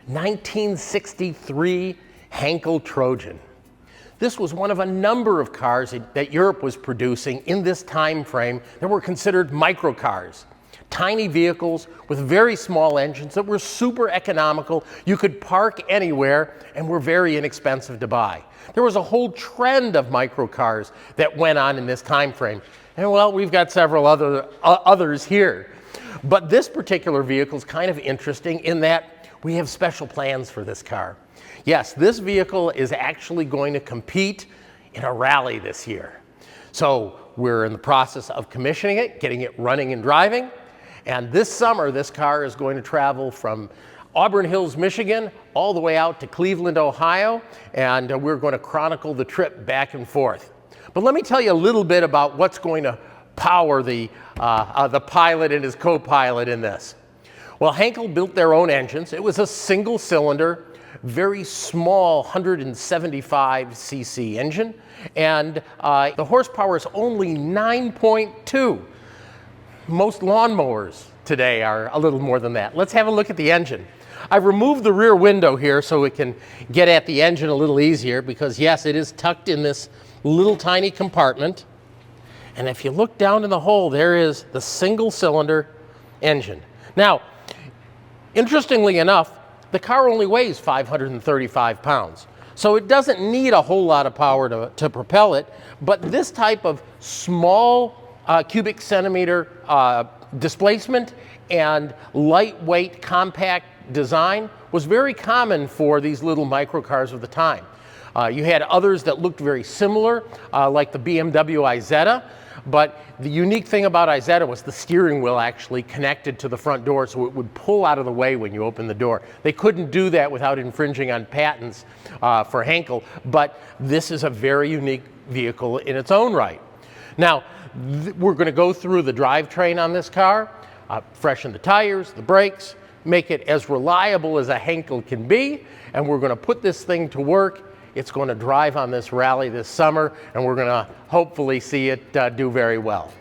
(1963) Heinkel Trojan. This was one of a number of cars that Europe was producing in this time frame that were considered microcars. Tiny vehicles with very small engines that were super economical. You could park anywhere and were very inexpensive to buy. There was a whole trend of microcars that went on in this time frame. And well, we've got several others here. But this particular vehicle is kind of interesting in that we have special plans for this car. Yes, this vehicle is actually going to compete in a rally this year. So we're in the process of commissioning it, getting it running and driving. And this summer, this car is going to travel from Auburn Hills, Michigan, all the way out to Cleveland, Ohio. And we're going to chronicle the trip back and forth. But let me tell you a little bit about what's going to power the pilot and his co-pilot in this. Well, Heinkel built their own engines. It was a single cylinder, very small 175 cc engine, and the horsepower is only 9.2. Most lawnmowers today are a little more than that. Let's have a look at the engine. I've removed the rear window here so we can get at the engine a little easier because yes, it is tucked in this little tiny compartment. And if you look down in the hole, there is the single cylinder engine. Now, interestingly enough, the car only weighs 535 pounds. So it doesn't need a whole lot of power to propel it, but this type of small cubic centimeter displacement and lightweight compact design was very common for these little microcars of the time. You had others that looked very similar, like the BMW Isetta, but the unique thing about Isetta was the steering wheel actually connected to the front door so it would pull out of the way when you open the door. They couldn't do that without infringing on patents for Heinkel, but this is a very unique vehicle in its own right. Now, we're going to go through the drivetrain on this car, freshen the tires, the brakes, make it as reliable as a Heinkel can be, and we're going to put this thing to work. It's going to drive on this rally this summer, and we're going to hopefully see it do very well.